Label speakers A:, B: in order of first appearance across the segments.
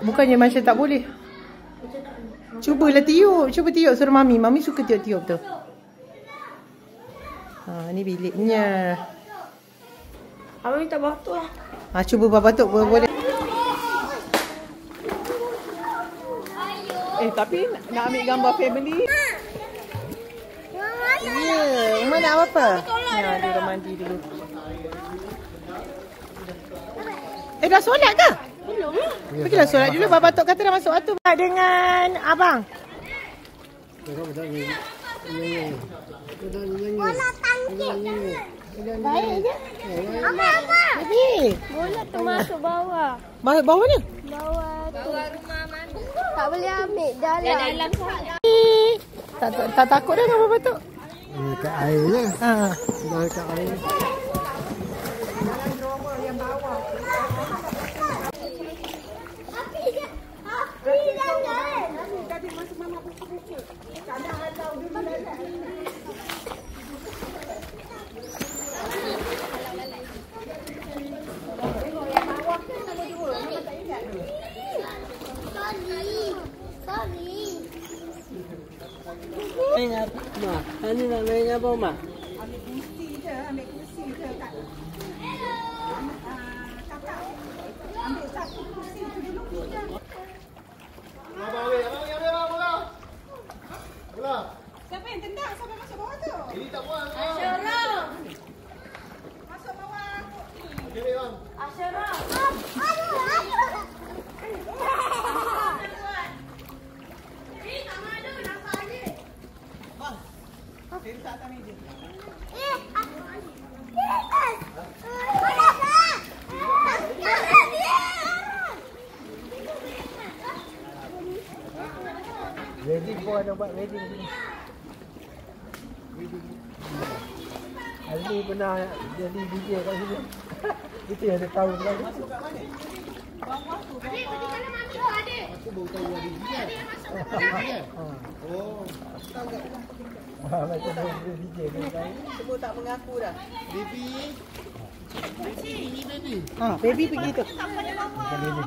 A: Bukannya macam tak boleh. Cubalah tiup. Cuba tiup suruh Mami. Mami suka tiup-tiup tu. Ni biliknya.
B: Abang minta batuk lah.
A: Cuba batuk boleh. Tapi nak ambil gambar family. Ya, Uma nak apa? Dia dah mandi dulu. Dah solat ke?
B: Belum lah.
A: Pergilah solat dulu. Bapa Tok kata dah masuk waktu. Dengan abang.
B: Bola tangkis. Baik je. Apa? Bola termasuk bawah.
A: Bawah ni?
B: Bawah rumah mami. Tak boleh ambil dalam sahaja.
A: Tak takut dah dengan Bapa Tok?
C: Dekat air je. Dah dekat air. Main apa, Mak? Ani nak main apa, Mak?
A: Ambil kursi je kat kakak. Ambil satu kursi tu dulu je.
C: Abang, bola.
A: Siapa yang tendang sampai masuk bawah tu?
C: Ini tak buat.
B: Asyara.
A: Masuk bawah.
C: Okey, bang.
B: Asyara.
A: Letak atas meja.
C: Ready pun ada buat ready ni. Ali pernah jadi DJ kat sini. Itu yang dia tahu kan.
A: Masuk kat mana? Bawah tu.
B: Adik, pergi mana mami tu, adik?
C: Aku baru tahu ada DJ.
B: Adik masuk.
C: Oh.
A: Tahu tak?
C: Macam DJ kan.
A: Semua tak mengaku dah.
C: Baby. Ini baby.
A: Baby pergi tu.
C: Bukan baby.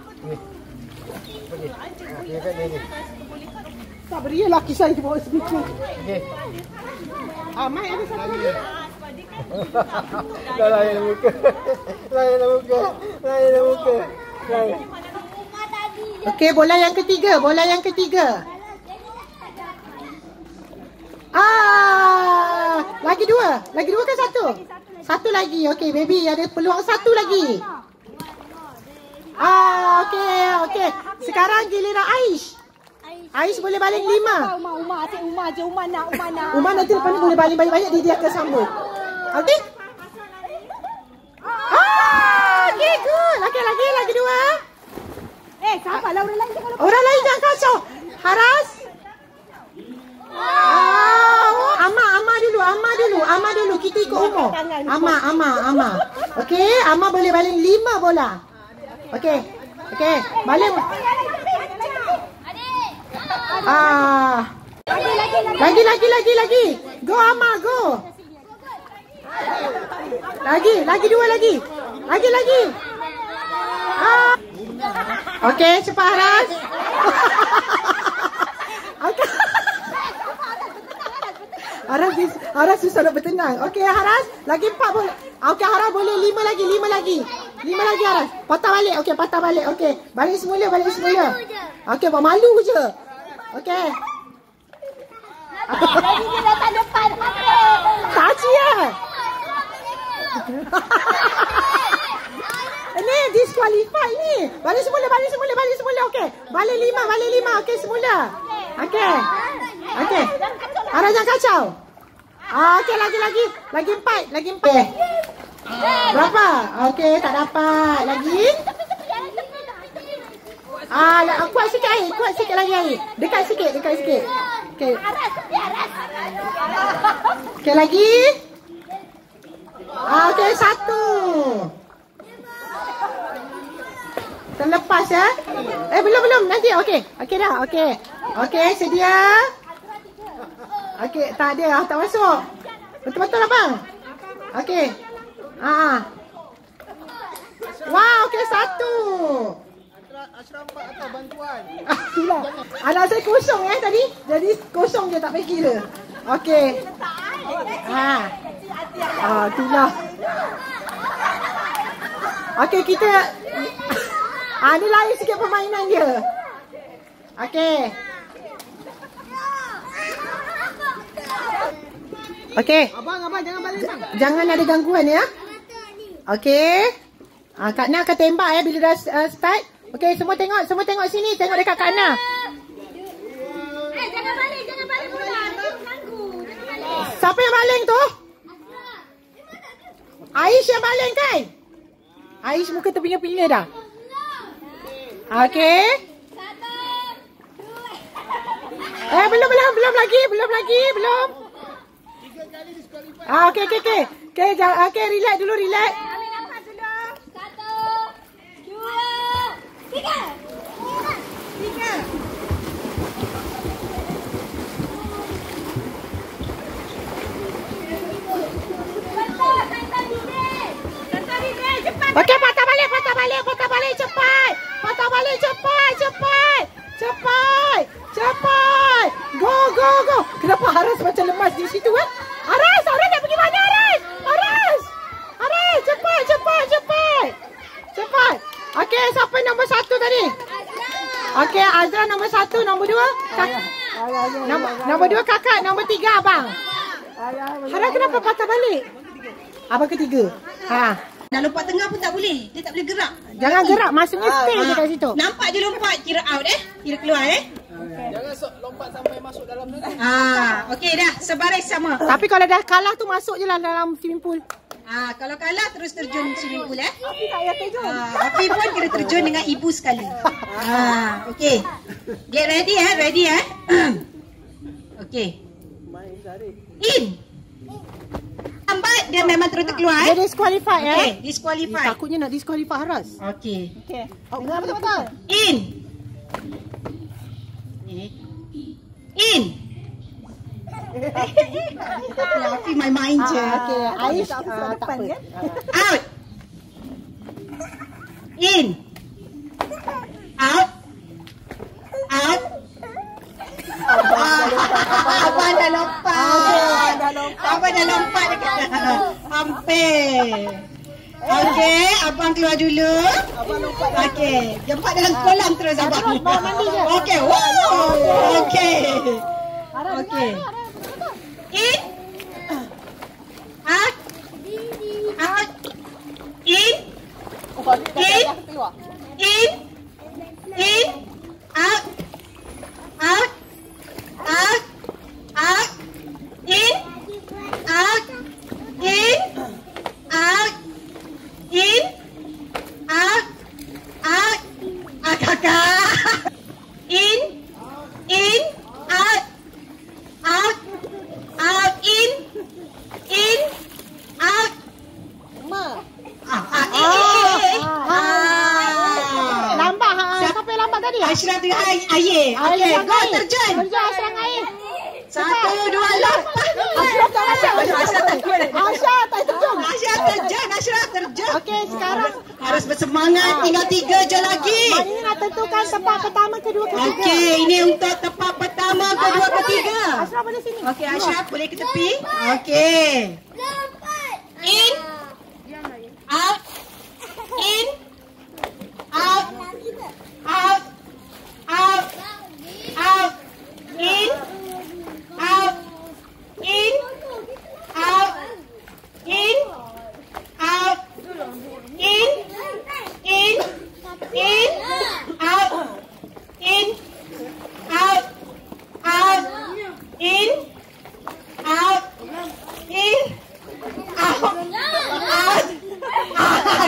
C: Pergi. Dia kat baby.
A: Tak beri lelaki saya bawa speaker.
C: Okey.
A: Mai ada satu lagi.
C: Dah layan muka. Layan muka.
A: Okey, bola yang ketiga. Lagi dua ke satu? Satu lagi. Okey, baby ada peluang satu lagi. Okey. Sekarang giliran Aish. Aish boleh baling 5.
B: Umar nak.
A: Umar nanti lepas ni boleh baling banyak-banyak dia akan sambung. Okey? Okey, good. Okey, lagi 2.
B: Sabarlah orang lain kalau
A: Orang lain jangan kacau. Haras. Amma dulu. Kita ikut umur. Amma. Okey, Amma boleh baling 5 bola. Okey. Baling. Lagi. Go Amma, go. Lagi 2 lagi. Lagi. Okey, cepat Haras. Okey. Haras susah nak bertenang. Okey Haras, lagi 4 boleh. Okey Haras boleh 5 lagi. 5 lagi Haras. Patah balik. Okey. Balik semula. Okey, buat malu je. Okey.
B: lagi dia datang depan.
A: Tak cia. Ini disqualified ni. Balik semula. Okey. Balik 5. Okey, semula. Okey. Haras jangan kacau. Okey, lagi 4. Berapa? Okey, tak dapat. Lagi? Kuat sikit lagi air. Dekat sikit. Okey. Okey, lagi? Okey, 1. Terlepas ya. Belum. Nanti. Okey dah. Okey, sedia. Okey, tak ada. Tak masuk. Betul-betul abang. Okey. Wah, okey 1.
C: Ashraf 4 atas bantuan.
A: Itulah. Anak saya kosong tadi. Jadi kosong je tak payah kira. Okey. Itulah. Okey, kita ni lain sikit permainan dia. Okey. Okey.
C: Abang jangan balik bang.
A: Jangan ada gangguan ya. Okey. Kak Na akan tembak bila dah start. Okey, semua tengok sini. Tengok dekat Kak Na.
B: Jangan balik pula. Ganggu. Jangan balik.
A: Siapa yang baling tu? Aish yang baling kan? Aish muka terpinga-pinga dah. Okey. Belum lagi. Okey. Okey, relax dulu.
B: Ambil nafas dulu. 1, 2, 3.
A: Okey, patah balik cepat. Go. Kenapa Haras macam lemas di situ Haras nak pergi mana Haras, cepat. Okey, siapa nombor 1 tadi? Okey, Azra nombor 1, nombor 2 kakak. Nombor 2 kakak, nombor 3 abang. Haras kenapa patah balik? Abang ketiga.
D: Dah lompat tengah pun tak boleh. Dia tak boleh gerak.
A: Jangan gerak, maksudnya stay je kat situ.
D: Nampak je lompat, kira out Kira keluar
C: Jangan lompat sampai masuk dalam tu.
D: Okey dah, sebaris sama.
A: Tapi kalau dah kalah tu masuk je lah dalam swimming pool.
D: Kalau kalah terus terjun swimming pool
A: Api tak payah terjun.
D: Api pun kira terjun dengan ibu sekali. Okey. Get ready ready Okey. In. Lambat dia memang terus terkeluar
A: Dia disqualified
D: Okey, disqualified.
A: Takutnya nak disqualify Haras.
D: Okey.
A: Dengar betul-betul.
D: In. In. Api main-main je.
A: Okey, Aish tak apa.
D: Out. In. Out. Out. Abang dah lompat. Abang dah lompat dekat. Hampir. Okey, abang keluar dulu. Okey, jumpa dalam kolam terus abang. Okey. Okey. Okey. In. Out. Out. In. In. In. In. Out. Out. Out. Out. In. Out. In. Out. In. Out. Out. Kakak. In. In. Out. Out. Out. In. In. Out.
A: Lambat siapa yang lambat tadi?
D: Ashraf dengan air. Okey, go terjun.
A: Terjun Ashraf air.
D: 1, 2, lompat.
A: Ashraf tak masuk.
D: Ashraf takut.
A: Ashraf tak terjun.
D: Ashraf terjun.
A: Okey, sekarang
D: Harus bersemangat. Tinggal 3 je lagi.
A: ini nak tentukan tempat pertama, kedua, ketiga.
D: Okey, ini untuk tempat pertama, kedua, ketiga.
A: Ashraf boleh sini.
D: Okey, Ashraf boleh ke tepi? Okey. In. Out. In. Out. Out. Out. Out. In. Out. In. Out. In. Out. In. In. In. Out. In. Out. Out. In. Out. In. Out. Out.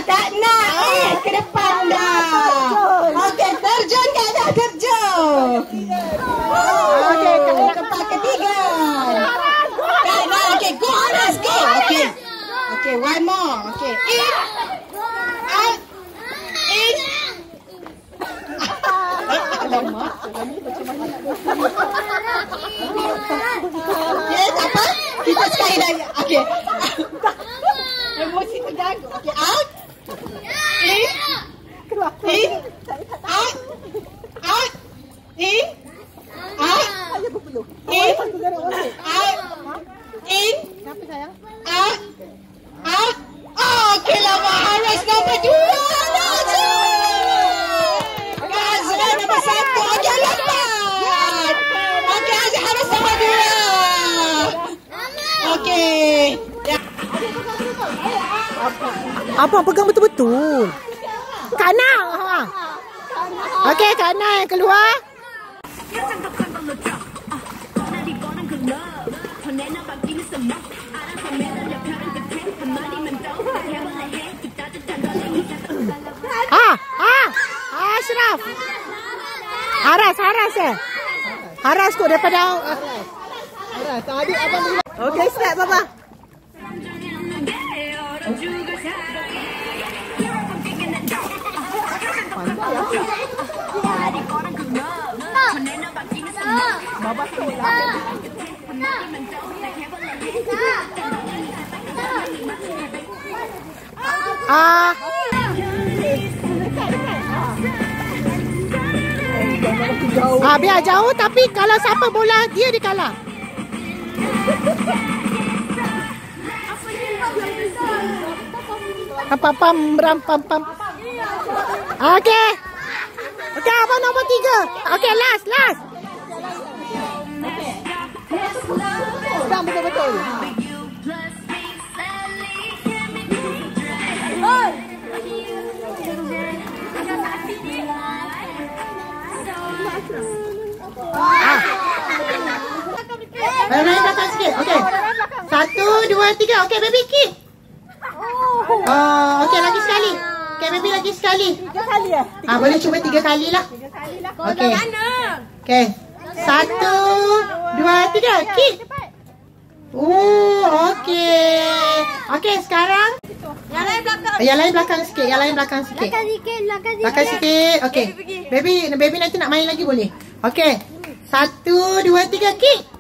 D: Tak nak.
A: Abang pegang betul-betul. Kak Nang. Okey, Kak Nang yang keluar. Ashraf. Haras eh. Haras kot daripada Haras. Tadi abang bilang. Okey, start Baba. Biar jauh tapi kalau siapa bola dia kalah. Pam. Okey. Okey, abang nombor 3. Okey, last. Sedang betul-betul. Main belakang sikit. Okey. 1, 2, 3. Okey, baby kick. Okey, lagi sekali. Okey, baby lagi sekali.
D: 3 kali ya?
A: Boleh cuba 3 kali lah. Okey. Okey. 1, 2, 3. Kick. Okey. Okey, sekarang Yang lain belakang sikit. Belakang sikit. Okey. Baby nanti nak main lagi boleh. Okey. 1, 2, 3. Kick.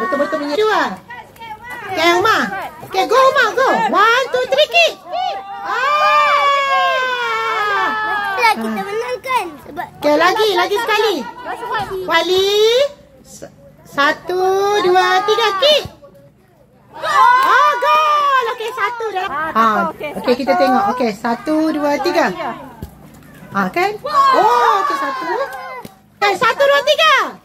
A: Betul-betul punya dua. Okey, Umar. Okey, go Umar, go. 1, 2, 3, kick.
B: Kita menangkan.
A: Okey, lagi sekali. Wali. 1, 2, 3, kick. Gol. Okey, 1 dah. Okey, kita tengok. Okey, 1, 2, 3. Kan? Okey, 1. Okey, 1, 2, 3.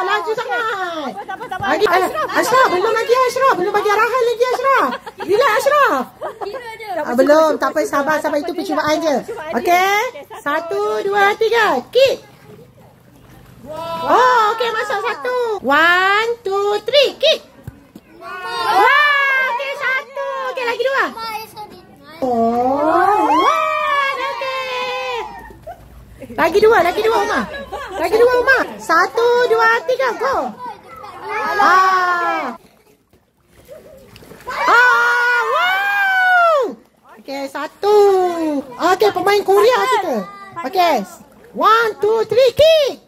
A: Laju sangat. Lagi Ashraf, belum lagi Ashraf. Belum bagi arahan lagi Ashraf. Bila Ashraf? Belum, tak apa, sabar. Itu percubaan je. Okey. 1, 2, 3. Kick. Okey, masuk 1. 1, 2, 3. Kick. Okey, 1. Okey, lagi 2. Lagi dua Umar. Lagi 2 Umar. 1, 2, 3, go. Okey, 1. Okey, pemain Korea kita. Okey. 1, 2, 3, kick.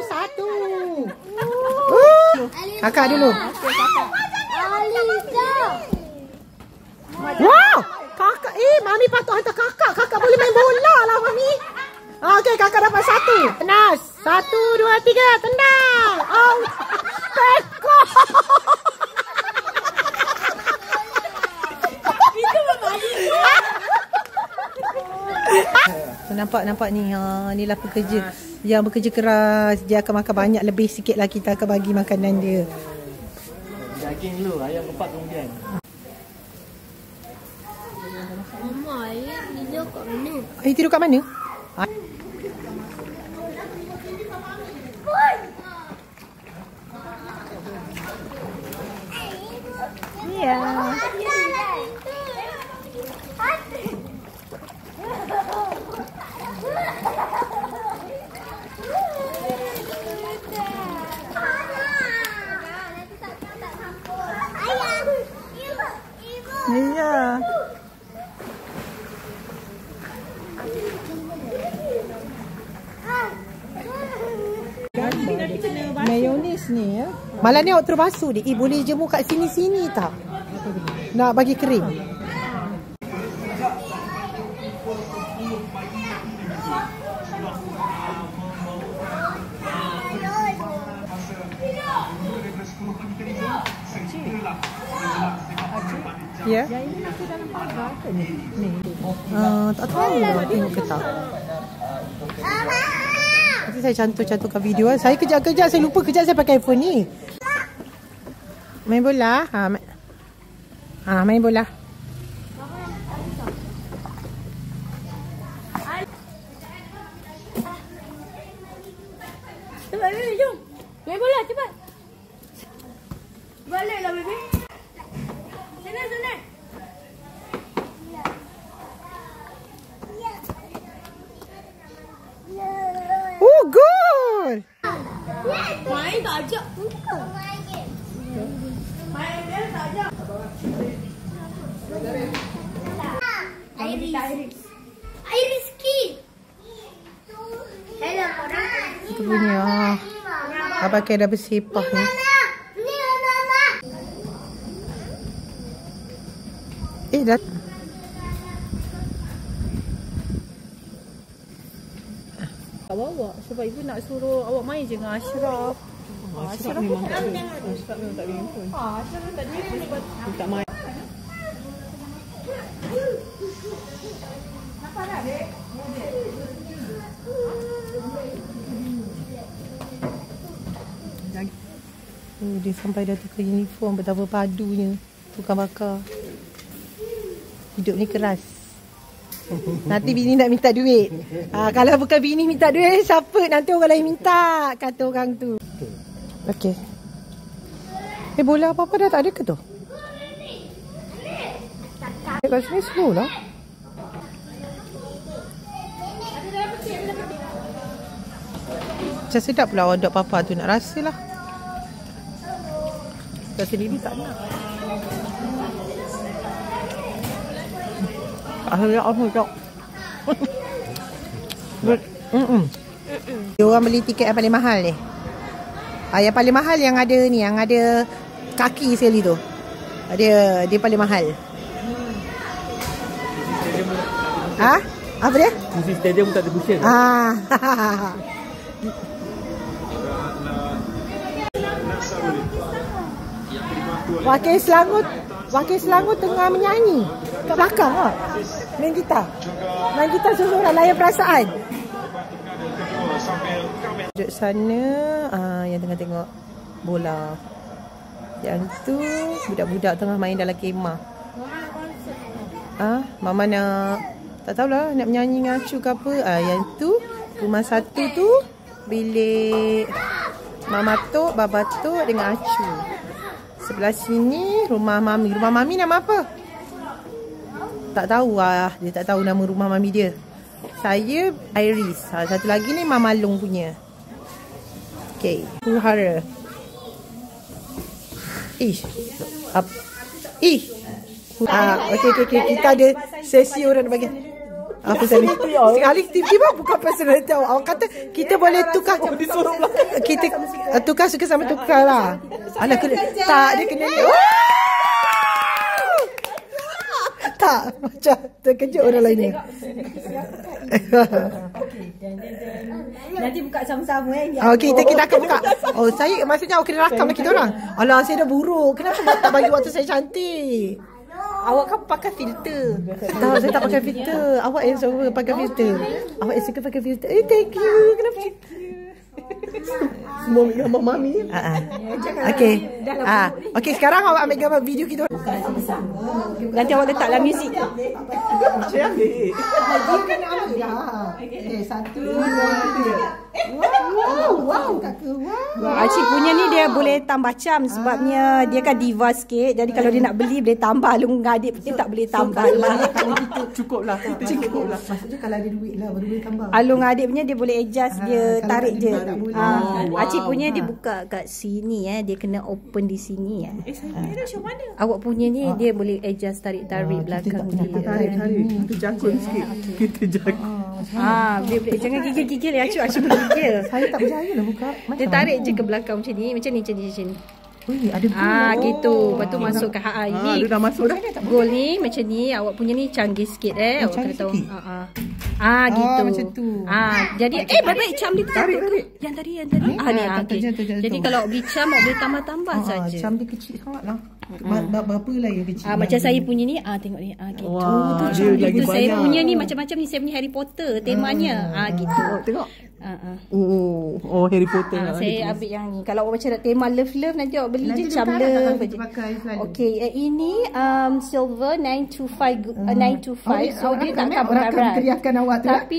A: 1. Kakak dulu. Wow! Kakak, Mami patut hantar kakak. Kakak boleh main bola lah, Mami. Okey, kakak dapat 1. Tenas. 1, 2, 3, tendang. Teko. Itu Mami. Nampak ni. Inilah pekerja yang bekerja keras. Dia akan makan banyak, lebih sikit lah kita akan bagi makanan dia.
C: Daging dulu, ayam kepak kemudian.
B: Mama, ayah tidur kat mana?
A: Ayah tidur kat mana? Ya. Iya. Mayonis ni ya. Malah ni awak terbasuh dia. Boleh jemur kat sini-sini tak? Nak bagi kering. Ya. Yang ini masih dalam pagar ke ni? Tak tahu lah tengok ke tak. Nanti saya cantumkan video. Saya kejap-kejap saya lupa kejap saya pakai iPhone ni. Main bola. Main bola.
B: Cepat, baby, jom. Main bola, cepat. Baliklah, baby. Sana.
A: Oh, gol!
B: Main tak ajak. Main dia tak ajak. Iris kid. Hello, korang.
A: Itu punya. Abang kira dah bersepah ni. Dah. Awak sebab ibu nak suruh awak main je dengan Ashraf. Ashraf memang tak ada. Ashraf memang tak ada handphone. Ashraf memang tak ada handphone sebab tak main. Nampak tak, Dek? Dia sampai dah tukar uniform, betapa padunya. Tukar bakar. Hidup ni keras. Nanti bini nak minta duit. Kalau bukan bini minta duit, siapa? Nanti orang lain minta, kata orang tu. Okey. Bola apa-apa dah tak ada ke tu? Kat sini slow lah. Macam sedap pula awak duduk papa tu, nak rasa lah. Kat sini tak nak. Akhirnya apa tak? Dia orang beli tiket yang paling mahal ni. Yang paling mahal yang ada ni, yang ada kaki sekali tu. Dia paling mahal. Apa dia?
C: Kursi stadium tak ada cushion.
A: Wakil Selangor tengah menyanyi kat belakang lah. Main gitar seorang layan perasaan. Duduk sana, yang tengah tengok bola. Yang tu budak-budak tengah main dalam kemah. Mama nak, tak tahulah, nak menyanyi dengan Acu ke apa. Yang tu rumah satu tu bilik Mama Tok, Baba Tok dengan Acu. Sebelah sini rumah Mami. Rumah Mami nama apa? Tak tahu lah. Dia tak tahu nama rumah Mami dia. Saya Iris. Satu lagi ni Mama Long punya. Okay. Huru-hara. Okay. Kita ada sesi orang nak bagi. Apa tadi? Sekali tiba-tiba bukan personality awak. Awak kata kita boleh tukar. Kita tukar suka sama tukar lah. Alah, tak, dia kena ni. Tak, macam terkejut orang lain ni.
B: Nanti buka sama-sama
A: Okey, kita akan buka. Saya maksudnya awak kena rakam lah kita orang. Alah, saya dah buruk. Kenapa tak bagi waktu saya cantik? Awak kan pakai filter. Tak, saya tak pakai filter. Awak yang suka pakai filter. Awak yang suka pakai filter. Thank you. Kenapa filter? Semua ambil gambar Mami. Okey. Okey, sekarang awak ambil gambar video kita. Nanti awak letaklah muzik. Saya ambil. Dia kena ambil lah. Okay, 1, 2, 3. Wow, kakak. Wow.
E: Acik punya ni dia boleh tambah cam sebabnya dia kan diva sikit. Jadi kalau dia nak beli boleh tambah. Long adik dia tak boleh tambah lah.
A: Cukup lah. Maksudnya kalau ada duit lah baru boleh tambah.
E: Alung adik punya dia boleh adjust, dia tarik je.
A: Wow.
E: Acik punya dia buka kat sini dia kena open di sini
B: macam mana?
E: Awak punya ni dia boleh adjust tarik belakang dia.
A: Tarik. Kita jakun sikit. Kita jakun.
E: Jangan gigil-gigil ya Acik boleh gigil.
A: Saya tak berjaya lah buka.
E: Dia tarik je ke belakang macam ni, macam ni.
A: Ada gol.
E: Gitu. Lepas tu masuk ke ini.
A: Dia dah masuk dah.
E: Gol ni macam ni. Awak punya ni canggih sikit awak kena tahu. Gitu.
A: Macam tu.
E: Jadi baik cam dia tarik. Yang tadi. Jadi kalau awak beli cam awak boleh tambah-tambah saja.
A: Cam dia kecil sangatlah. Berapa lah yang kecil.
E: Macam saya punya ni tengok ni. Gitu.
A: Wah, dia lagi
E: saya
A: banyak.
E: punya ni macam-macam ni. Saya punya Harry Potter temanya. Gitu.
A: Tengok. Oh, Harry Potter.
E: Saya ambil yang ni. Kalau awak macam nak tema love nanti awak beli je macam love je. Okey, ini silver 925 so dia tak akan berkarat. Tapi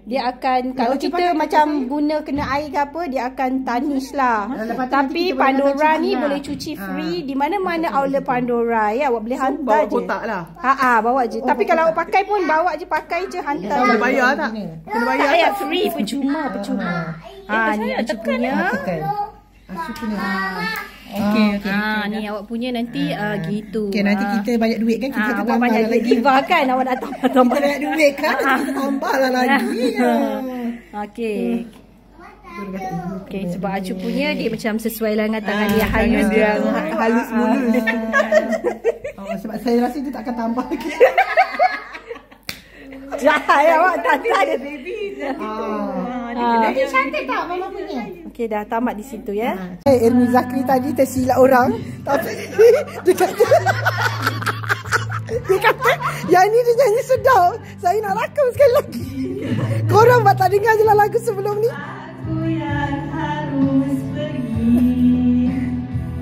E: dia akan kalau kita macam guna kena air ke apa, dia akan tarnish lah. Tapi Pandora ni boleh cuci free di mana-mana outlet Pandora ya. Awak boleh hantar je.
A: Kotak lah.
E: Bawa je. Tapi kalau awak pakai pun bawa je, pakai je, hantar.
A: Kena bayar tak? Kena bayar
E: tak? Free, percuma. Ni Acu punya.
A: Acu punya.
E: Okey. Ni awak punya nanti gitu.
A: Okey, nanti kita banyak duit kan, kita
E: awak banyak duit diva kan, awak nak tambah
A: banyak duit kan, kita tambahlah lagi.
E: Okey. Okey, sebab Acu punya dia macam sesuai lah dengan tangan dia, halus dia.
A: Halus mulus. Sebab saya rasa dia tak akan tambah lagi.
E: Jahat awak tak ada baby.
A: Dia cantik tak mama punya?
E: Okey, dah tamat di situ ya.
A: Ermi Zakri tadi tersilap orang, tapi dia kata yang ni dia nyanyi sedap. Saya nak rakam sekali lagi. Korang buat tak dengar je lah lagu sebelum ni. Aku yang harus pergi,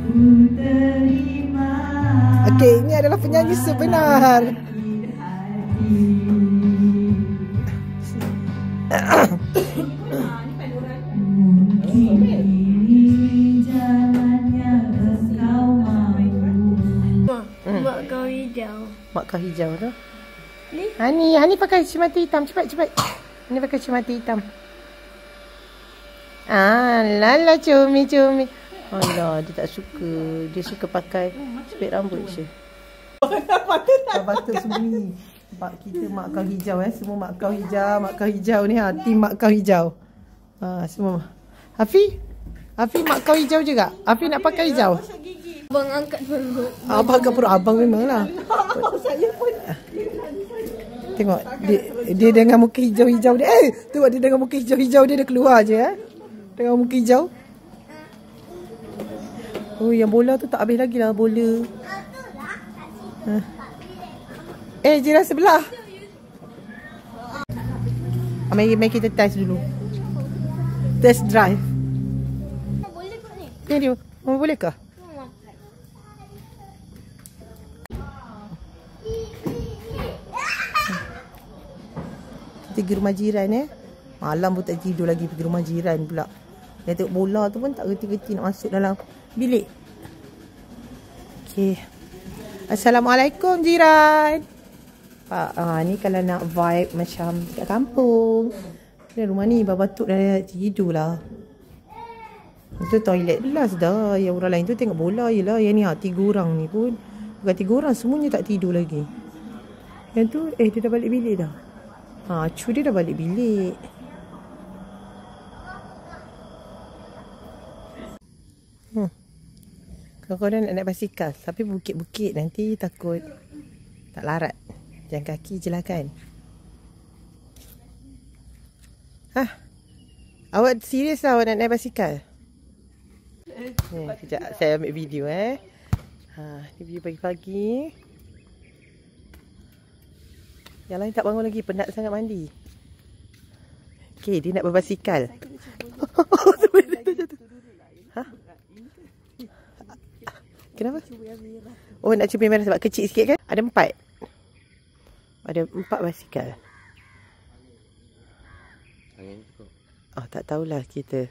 A: ku terima. Okey, ini adalah penyanyi sebenar. Mak kau hijau tu. Ni? Hani pakai cermata hitam. Cepat. Ni pakai cermata hitam. Lala cumi. Alah, dia tak suka. Dia suka pakai spek rambut je. Patut sembunyi. Sebab kita mak kau hijau semua mak kau hijau ni tim mak kau hijau. Semua. Hafi mak kau hijau juga. Hafi nak pakai hijau.
B: Abang angkat perut.
A: Abang angkat perut. Abang memanglah. Saya pun. Tengok dia dengan muka hijau-hijau dia. Tengok dia dengan muka hijau-hijau dia keluar je dengan muka hijau. Oh, yang bola tu tak habis lagi lah bola. Jiran sebelah. Mari kita test dulu. Test drive.
B: Boleh kot ni?
A: Ni dia. Boleh ke? Kita pergi rumah jiran Malam pun tak tidur lagi, pergi rumah jiran pula. Dia tengok bola tu pun tak reti-reti nak masuk dalam bilik. Okey. Assalamualaikum jiran. Ni kalau nak vibe macam dekat kampung. Dan rumah ni batuk dah tidur lah. Itu toilet belas dah. Yang orang lain tu tengok bola je lah. Yang ni 3 orang ni pun. Bukan 3 orang, semuanya tak tidur lagi. Yang tu dia dah balik bilik dah. Acu dia dah balik bilik. Kadang-kadang nak naik basikal, tapi bukit-bukit nanti takut tak larat. Jalan kaki je lah kan. Awak serius lah awak nak naik basikal? Sekejap saya ambil video ni video pagi-pagi. Yang lain tak bangun lagi, penat sangat mandi. Okey, dia nak berbasikal. Kenapa? Oh, nak cuba yang merah sebab kecil sikit kan? Ada 4. Ada 4 basikal. Angin cukup? Tak tahulah kita.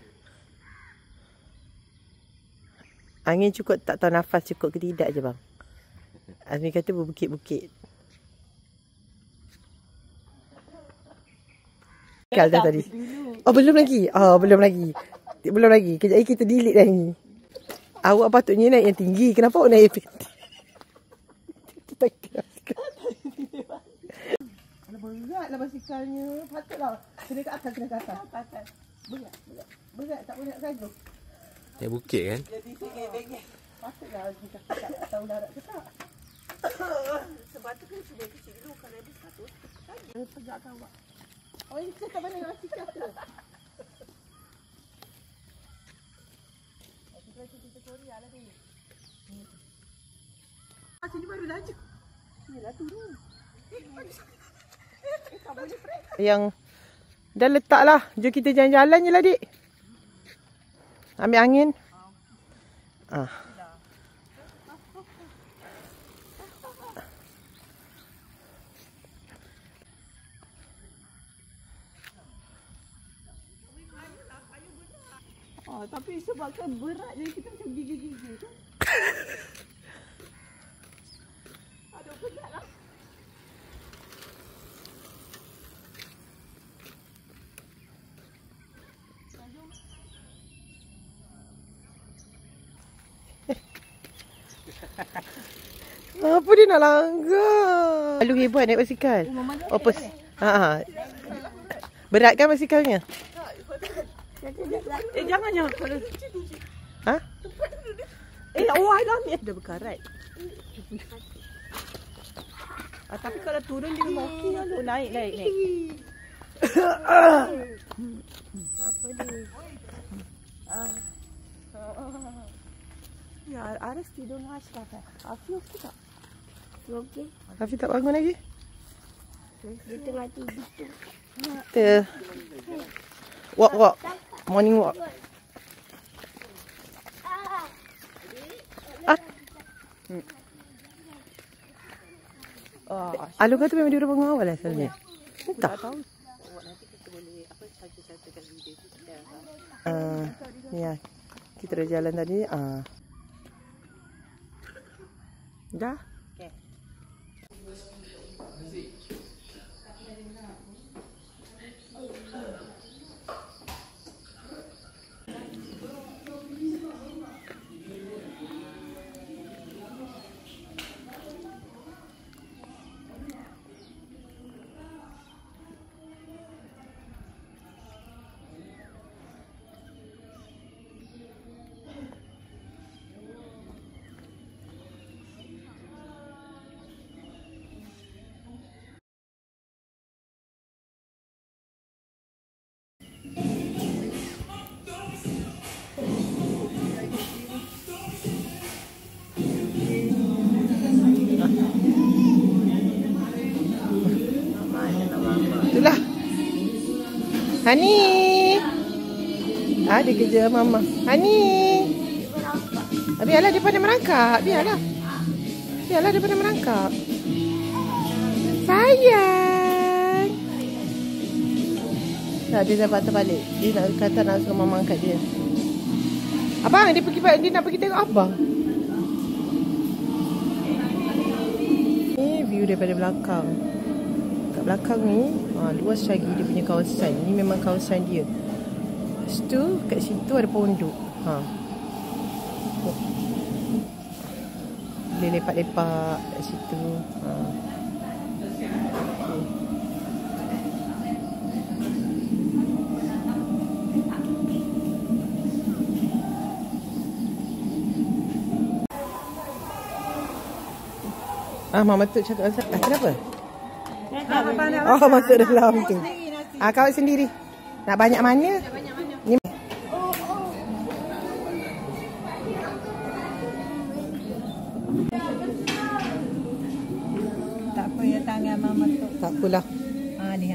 A: Angin cukup, tak tahu nafas cukup ke tidak je bang. Azmi kata berbukit-bukit. Basikal dah tadi. Belum lagi. Belum lagi. Kejap lagi kita delete dah ni. Awak patutnya naik yang tinggi. Kenapa awak naik yang pendek? Beratlah basikalnya. Patutlah. Kena ke atas, kena ke atas. Berat. Tak boleh nak gaduh.
C: Naik bukit kan?
A: Jadi bengek. Patutlah kita tak tahu darat ke tak. Sebab tu kena cuba kecil dulu. Kalau ada satu, tegakkan awak. Awak ni cakap mana basikal tu? Kita Korea lah ni. Sini baru laju. Sini lah turun. Yang Dah letak lah. Jom kita jalan-jalan je lah, dik. Ambil angin.
E: Tapi sebabkan berat jadi kita macam gigi-gigi kan. Aduh, penat lah.
A: Apa dia nak langgar? Lalu hebat naik basikal. Berat kan basikalnya?
E: Jangan.
A: Ha?
E: Dah ni dah berkarat. Tapi kalau turun dia memang okey lalu naik. Apa ni? Ya, Aras tidur dengan Ashraf. Afi okey tak?
B: Okey.
A: Afi tak bangun lagi?
B: Dia tengah tidur tu.
A: Kita walk. Morning walk. Alu kata memang dia orang bangun awal lah selalunya. Tak tahu. Nanti kita boleh cantik-cantikkan video kita. Ya. Kita dah jalan tadi. Dah? Okay. Itulah. Hani. Dia kerja mama. Hani. Biarlah dia pada merangkak. Biarlah dia pada merangkak. Sayang. Dia dah patah balik. Dia nak kata nak suruh mama angkat dia. Abang, dia nak pergi tengok abang. Ni view daripada belakang. Kat belakang ni luas lagi dia punya kawasan. Ni memang kawasan dia. Lepas tu kat situ ada pondok. Boleh lepak-lepak kat situ. Mama tu cakap kenapa? Masuk dalam tu. Kawat sendiri. Nak banyak mana? Ni.
E: Tak apa ya tangan mama tu.
A: Tak apalah.
E: Ni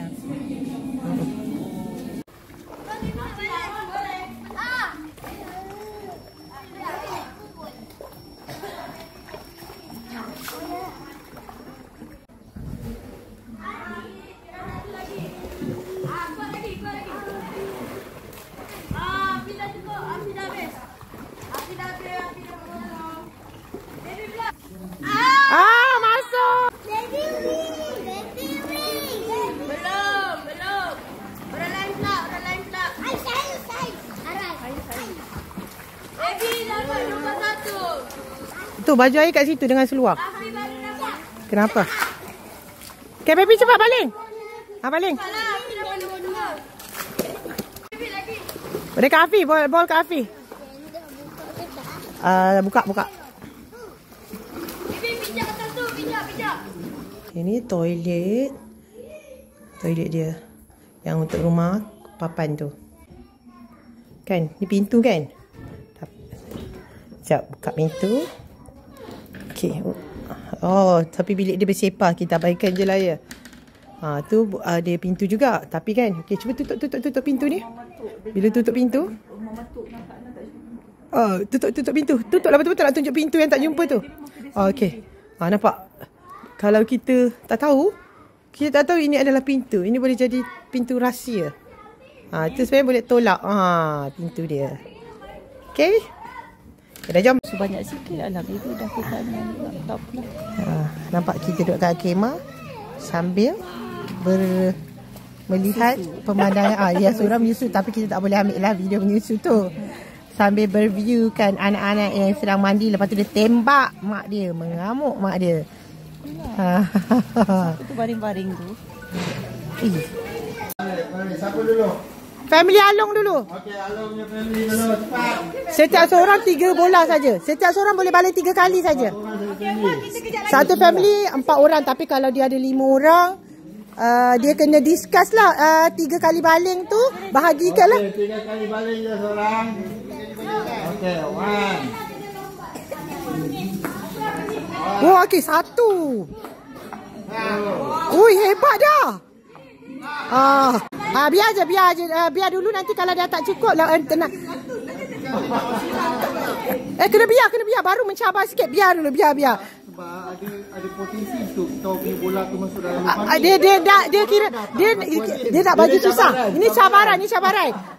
A: masuk.
B: Belum. Orang lain pula. Baby dapat nombor 1.
A: Tu baju air kat situ dengan seluar. Kenapa? Okay, baby cepat baling. Baling. Boleh ke Afi? Bol ke Afi? Buka. Ini toilet dia yang untuk rumah papan tu kan, ni pintu kan. Sekejap buka pintu. Okey. Tapi bilik dia bersepah, kita abaikan je lah ya. Tu ada pintu juga. Tapi kan, okey, cuba tutup pintu ni. Bila tutup pintu, tutup pintu. Tutuplah betul-betul nak tunjuk pintu yang tak jumpa tu. Okey. Nampak? Kalau kita tak tahu ini adalah pintu. Ini boleh jadi pintu rahsia. Itu sebenarnya boleh tolak pintu dia. Okey. Dah jom.
E: Sebanyak sikit lah itu dah kita tak apa.
A: Nampak kita duduk kat khemah sambil melihat pemandangan. Ya, seorang menyusu tapi kita tak boleh ambil lah video menyusu tu. Sambil berviewkan anak-anak yang sedang mandi. Lepas tu dia tembak mak dia. Mengamuk mak dia.
E: Itu baring-baring tu.
C: Siapa dulu?
A: Family Along dulu.
C: Okey, Along punya family dulu. Cepat.
A: Setiap seorang 3 bola saja. Setiap seorang boleh balik 3 kali saja. Satu family 4 orang. Tapi kalau dia ada 5 orang, dia kena discuss lah 3 kali baling tu. Bahagikan lah.
C: 3 kali baling je seorang. Okey, 1.
A: Oh, okey, 1. Ui, hebat dah. Biar je. Biar dulu, nanti kalau dia tak cukup lah, tenang. Kena biar. Baru mencabar sikit. Biar dulu, biar.
C: Sebab ada potensi untuk kita punya bola tu masuk dalam lubang.
A: Dia nak bagi susah. Ini cabaran.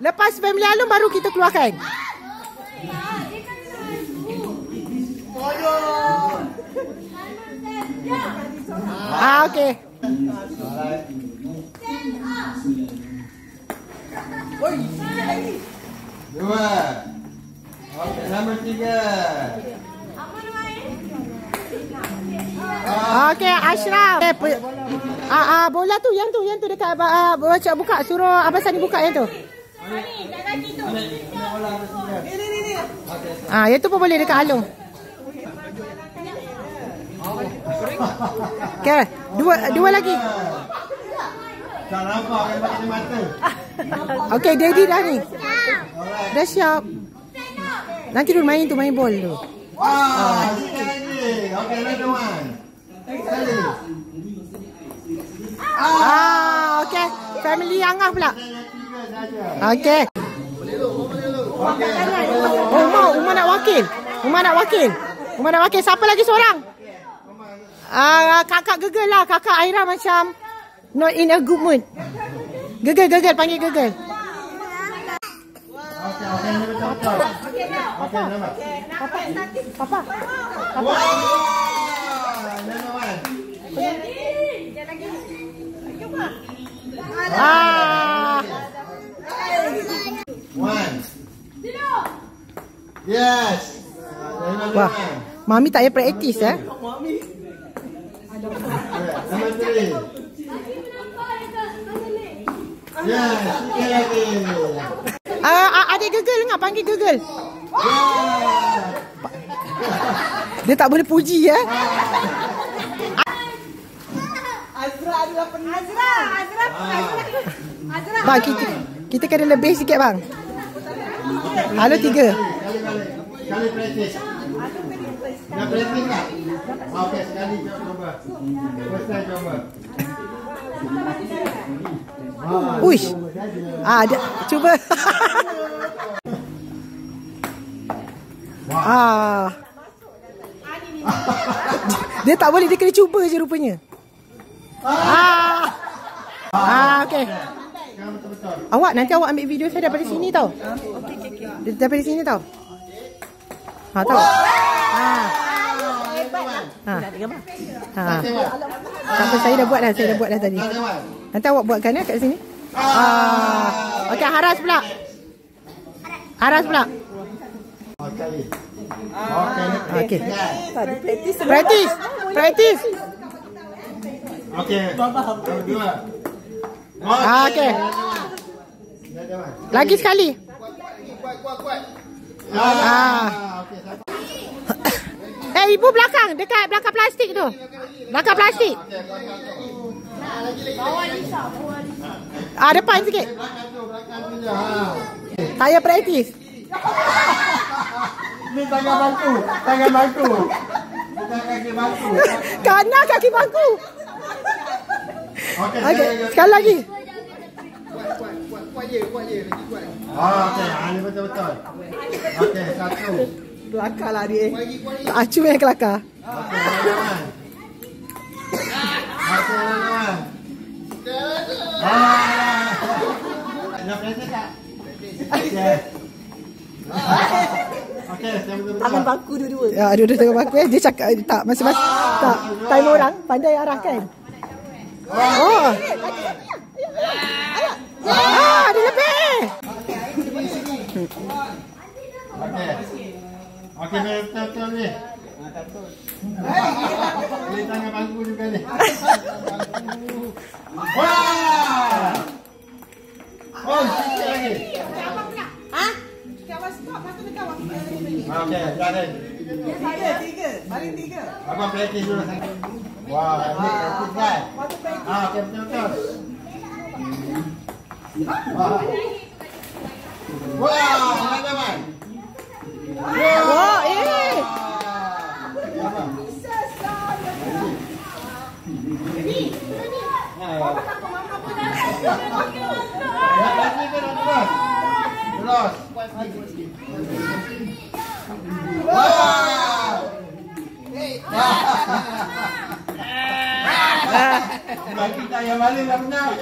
A: Lepas family Along baru kita keluarkan. Okey.
C: 2. Okey, nombor 3.
A: Okey, Ashraf. Bola tu yang tu dekat buka, suruh Abang Sani buka yang tu. Yang tu pun boleh dekat Along. Okey, dua lagi.
C: Tak nampak yang pakai mata.
A: Okey, Daddy dah ni. Dah siap. Nanti dulu main bol tu.
C: Okey, another one.
A: Okey. Family Angah pula. Okey. Umar nak wakil. Siapa lagi seorang? Kakak Gegel lah. Kakak Aira macam not in a good mood. Gegel. Panggil Gegel.
C: Okey, nama.
A: Papa.
C: Number 1. Yes.
A: Wah, Mami tak payah praktis
C: Number 3. Yes, sikit lagi.
A: Adik Gegel enggak, panggil Gegel. Dia tak boleh puji Azra adalah Azra. Bang, kita kena lebih sikit bang. Halo 3.
C: Sekali praktis. Nak praktis tak? Okey, sekali cuba. First time cuba.
A: Uish. Cuba. Dia tak boleh, dia kena cuba je rupanya. Okey. Awak nanti awak ambil video saya daripada sini tau. Daripada sini tau. Tahu. Sampai saya dah buat dah tadi. Nanti awak buatkan kat sini. Okey, Haras pula. Okey. Praktis.
C: Okey. 2.
A: Okey. Lagi sekali.
C: Kuat.
A: Ibu belakang, dekat belakang plastik tu. Belakang plastik. Depan sikit. Saya praktis.
C: Ni tangan bangku. Bukan kaki bangku.
A: Kanan kaki bangku. Okey, sekali lagi.
C: Kuat je. Okey, ini betul-betul. Okey, 1.
A: Kelakar lah dia. Acu yang kelakar.
C: Okey, lawan. Nak berhenti tak? Okey. Okey,
E: Tangan baku dua-dua.
A: Ya, dua-dua tengok baku dia cakap tak masing-masing tak time orang pandai arahkan. Oh. Dia lebih.
C: Okey. Okey, betul ni. Ini tangan bangku juga ni. Wah! Oh, sikit lagi. Okey, dah ada.
D: 3. Baling 3.
C: Abang practice dulu. Wah, ini practice kan? Okey, betul-betul. Wah, ada man.
A: Wah,
C: Terus. Bagi tak yang balik dah benar.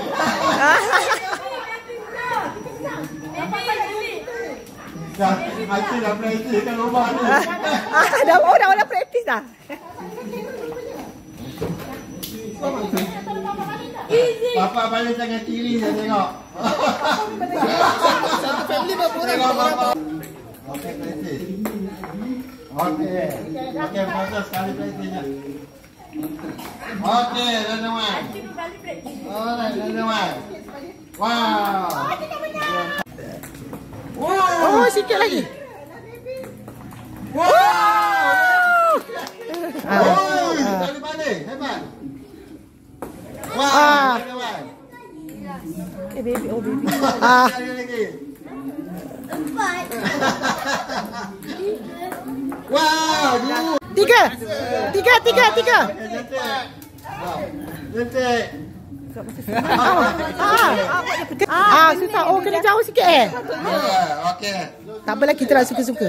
C: Dah praktis kat rumah ni.
A: Dah praktis dah.
C: Papa balik tangan kiri saya tengok. Satu family berapa orang? Okey, praktis. Okey. Okey, proses sekali praktisnya. Okey, teman-teman. Alright, teman-teman. Wow.
A: Oh, sikit lagi.
C: Wow. Oh, sekali balik. Hebat. Wow, teman-teman.
A: Baby.
C: Sekali lagi. 4. Wow,
A: 3.
C: Jentik.
A: Susah. Oh, kena jauh sikit
C: Okey.
A: Tak apalah, kita nak suka-suka.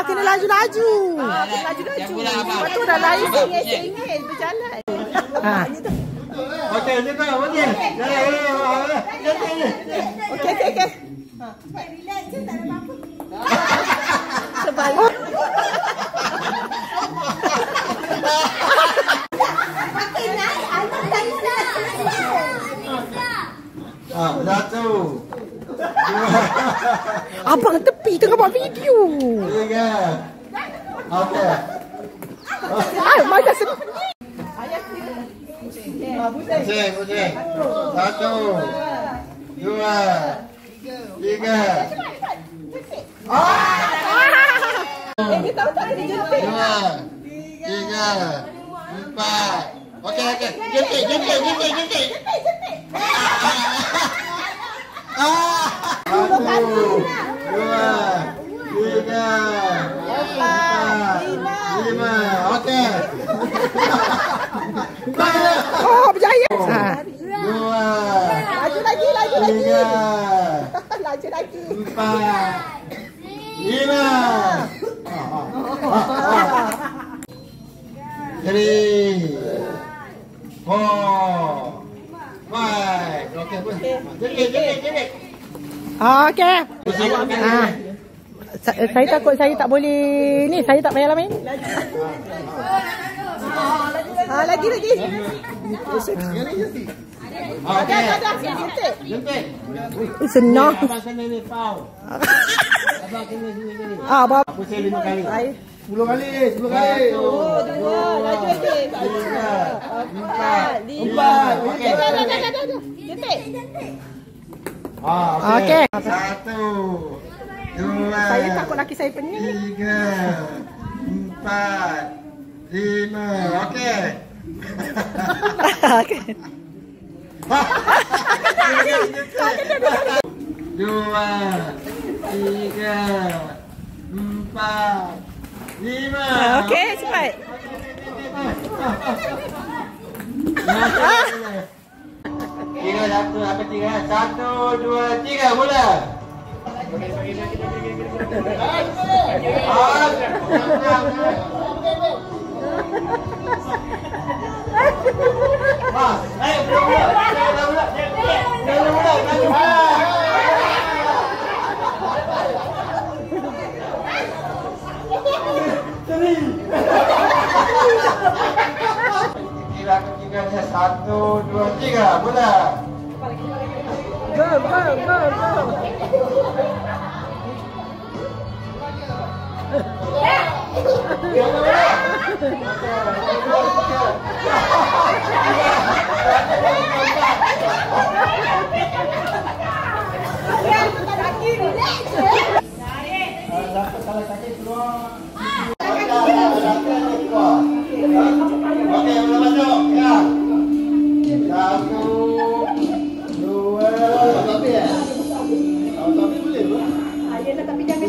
A: Kena laju-laju. Lepas tu dah lain sengit berjalan.
C: Okey, jom. Okey.
A: Okey.
B: Relax je, tak ada apa-apa.
A: Sebalik.
B: Makin naik, anak tak nak.
C: Satu.
A: Abang tepi tengah buat video.
C: 3. Okey.
A: Macam sedih.
C: Pusing. 1. 2. 3.
A: Dia tahu tak kena jentik.
C: 2. 3. 4. Okey. Jentik. 1. 2. 3. 4. 5. Okey.
A: Oh, berjaya.
C: 2.
A: Laju lagi.
C: 3.
A: Laju lagi.
C: 4. 5. 3. 4. 5. Okey pun. Jentik.
A: Okey. Saya takut saya tak boleh ni, saya tak payah main. Lagi.
C: Okey.
A: Jentik. Senang.
C: Abang kena ni pau. Abang kena sini.
A: Abang.
C: Pusing 5 kali.
A: 10 kali.
C: 10 kali.
A: 1, 2, laju lagi.
C: 3. 4. Okey.
A: Jentik.
C: Okey.
A: Okey.
C: 1. 2.
A: Saya takut laki saya pening.
C: 3. 4. 5. Okey.
A: Okey.
C: 2. 3. 4. 5.
A: Okey, cepat.
C: Okey, 1, 2, 3, mula. Kira-kiranya 1, 2, 3, mula.
A: Go, go, go, go.
C: Kalau sakit keluar. Okey, mula masuk. Ya. 1, 2, tapi ya. Tapi boleh ke?
E: Ayolah tapi jangan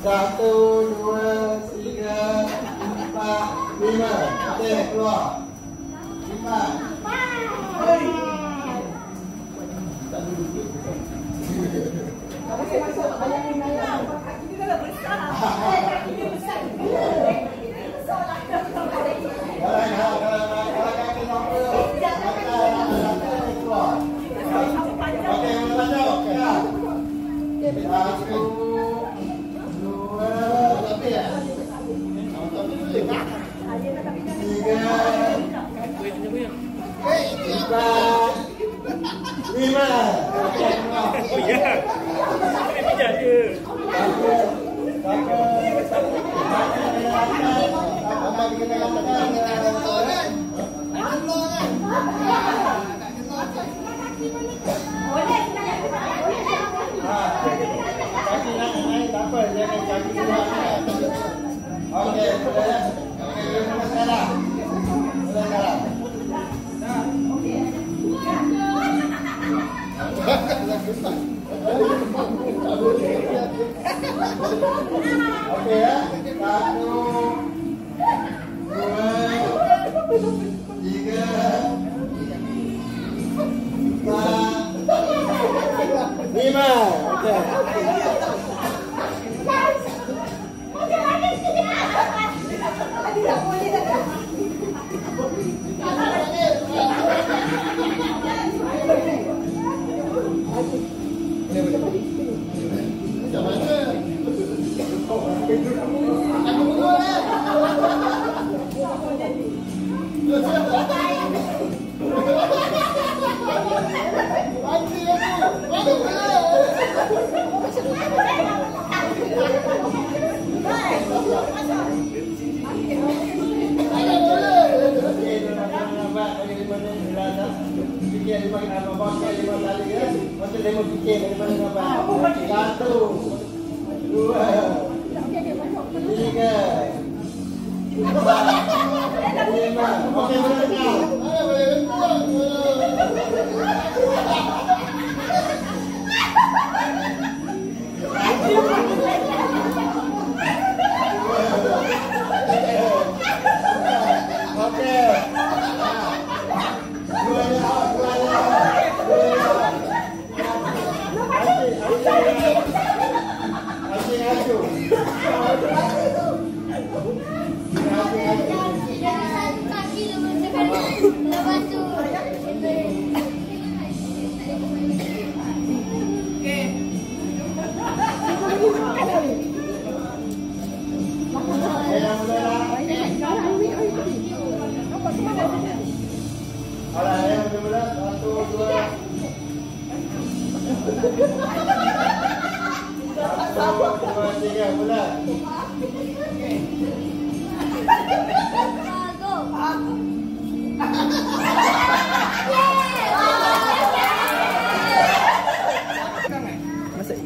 C: 1, 2, 3, 4, 5. Okey, keluar. 5. Okey, boleh ya. Okey, mula sekarang. Mula sekarang. Okey ya. 1, 2, 3, 4, 5. Okey.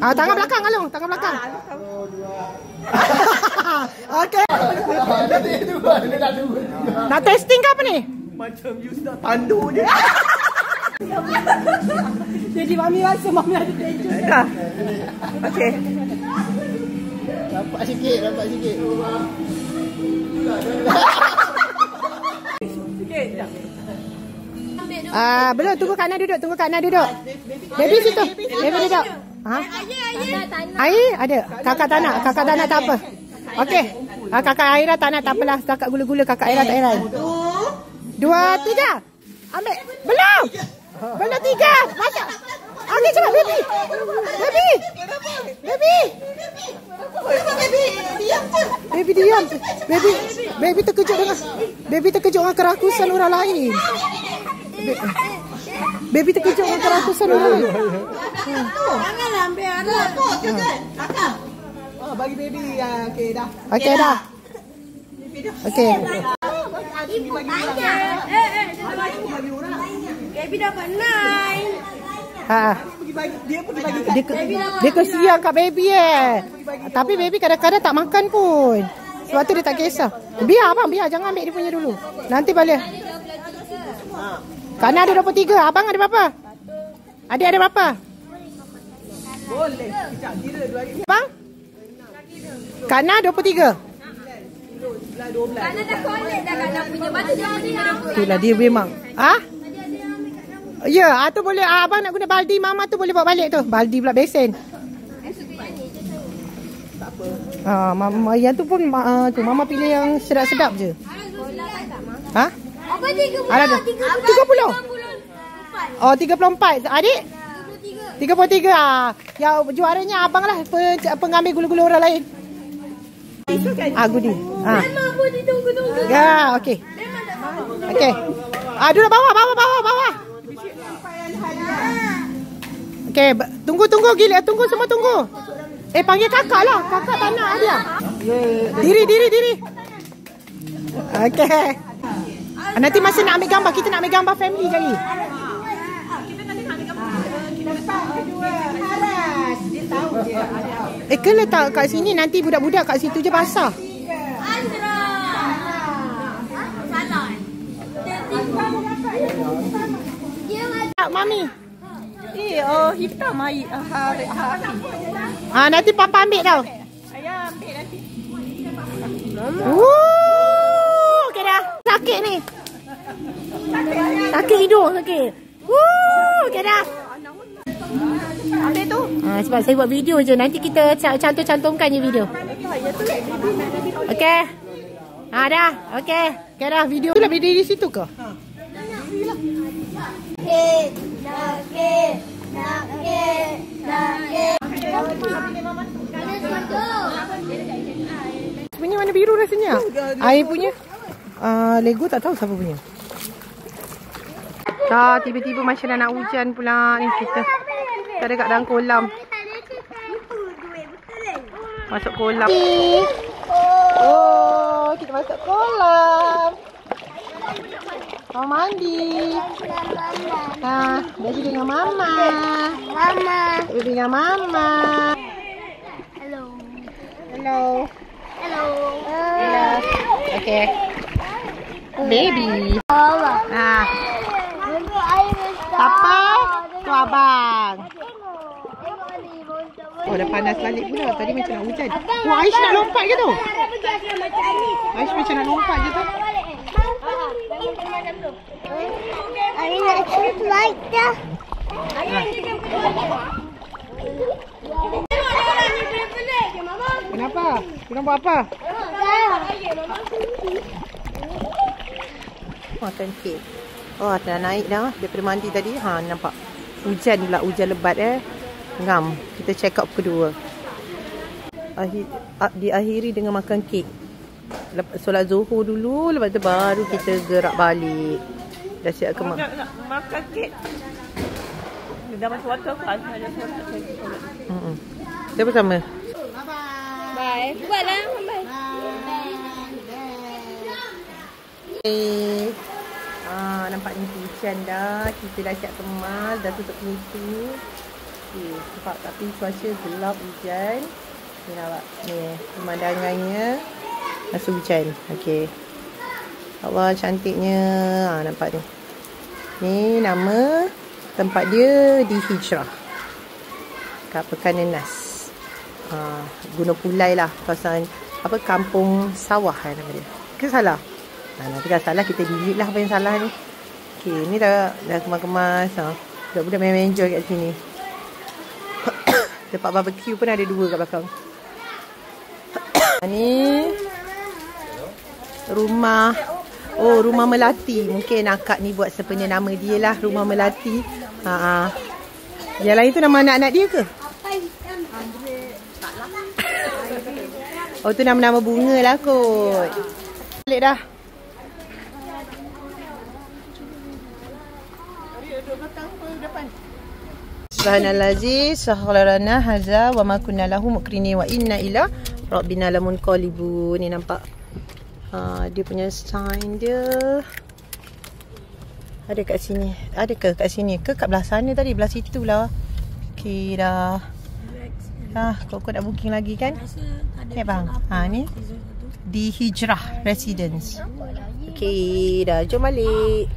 A: Tangan belakang Alung, tangan belakang. Okey. Nak testing ke apa ni?
D: Macam you nak tandu je.
E: Jadi mami rasa mami ada tension.
A: Okey.
C: Dapat sikit, dapat sikit.
A: Belum, tunggu Kak Ana duduk, tunggu Kak Ana duduk. Baby situ. Baby duduk. Ha? Air ada. Kakak tak nak tak apa. Okey. Kakak Aira tak nak, tak apalah. Setakat gula-gula kakak Aira tak heran. 2, 3. Ambil. Belum. Belum 3. Masuk. Okey, cepat baby. Baby. Baby. Baby diam. Baby terkejut dengan kerakusan orang lain. Baby terkejut dengan kerakusan orang lain.
D: Janganlah ambil anak. Kakak. Oh, bagi baby. Okey dah.
A: Okey dah. Okey.
B: Baby dapat 9.
D: Dia pergi bagi
A: Dia kesian kat baby Tapi baby kadang-kadang tak makan pun. Sebab tu dia tak kisah. Biar abang, biar. Jangan ambil dia punya dulu. Nanti balik. Kak Ana ada 23. Abang ada berapa? Adik ada berapa?
D: boleh. Kejap kira 2 hari.
A: Abang? Kak Ana 23.
B: Kak Ana dah collect dah Kak Ana punya. Batu dia punya.
A: Itulah dia memang. Ya, tu boleh. Abang nak guna baldi mama tu boleh bawa balik tu. Baldi pula besen.
D: Tak apa.
A: Mama yang tu pun tu mama pilih yang sedap-sedap je. Ha?
B: Apa 30?
A: Ada 30. Oh, 34. Adik? 33. Yang juaranya abang lah pengambil gula-gula orang lain. Gudi.
B: Memang pun ditunggu.
A: Ya, okey. Okey. Duduk bawah. Okey, tunggu gila. Tunggu semua tunggu. Panggil kakak lah. Kakak tak nak dia. Diri. Okey. Nanti masa nak ambil gambar, kita nak ambil gambar family kali.
D: Kita tadi nak ambil gambar. Kita dapat kedua. Haras. Dia tahu dia ada.
A: Ke letak kat sini, nanti budak-budak kat situ je basah. Mami.
D: Hitam hari.
A: Nanti papa ambil tau.
D: Ayah ambil nanti.
A: Okey dah. Sakit ni. Sakit hidung, sakit. Okey dah.
D: Ambil tu.
A: Sebab saya buat video je. Nanti kita cantum-cantumkan je video. Okey. Dah. Okey. Okey dah. Video tu lah berdiri di situ ke? Sebenarnya warna biru rasanya. Air punya. Lego tak tahu siapa punya. Tiba-tiba macam nak hujan pula ni kita. Kita ada kat dalam kolam. Masuk kolam. Kita masuk kolam. Mau mandi. Baju dengan mama. Baju dengan mama. Hello. Okay. Baby. Papa, tu abang. Dah panas balik pula. Tadi macam nak hujan. Aish nak lompat ke tu? Aish macam nak lompat je tu.
B: I nak shoot like dah.
A: Kenapa? Kita buat apa? Makan kek. Dah naik dah daripada mandi tadi. Nampak hujan pula, hujan lebat ngam. Kita check up kedua. Diakhiri dengan makan kek. Solat Zuhur dulu, lepas tu baru kita gerak balik. Dah siap ke mak?
D: Nak makan kek. Dah masuk water class. Ada solat saya solat.
A: Kita bersama.
B: Bye. Buatlah. Bye.
A: Nampak ni hujan dah. Kita dah siap kemas, dah tutup pintu. Nampak tapi cuaca gelap hujan. Ni nampak ni pemandangannya masa hujan. Okey. Allah cantiknya. Nampak ni. Ni nama tempat dia di Hijrah. Kat Pekanan Nas. Gunung Pulai lah. Kawasan apa, kampung sawah nama dia. Ke salah? Nanti kalau salah kita delete lah apa yang salah ni. Okey, ni dah kemas-kemas. Budak-budak main-main enjoy kat sini. Tempat barbecue pun ada 2 kat belakang. Ni rumah. Rumah Melati. Mungkin akak ni buat sepenuhnya nama dia lah, Rumah Melati. Yang lain tu nama anak-anak dia ke? Tu nama-nama bunga lah kot. Balik dah. Subhanallah, sahlarana haza wa ma kunna lahu muqrinin wa inna ila rabbina lamunqalibun. Ni nampak dia punya sign dia. Ada kat sini. Ada ke kat sini ke kat belah sana tadi? Belah situ lah. Okey dah. Kau nak booking lagi kan? Okay bang. Ni di Hijrah Residence. Okey dah, jom balik.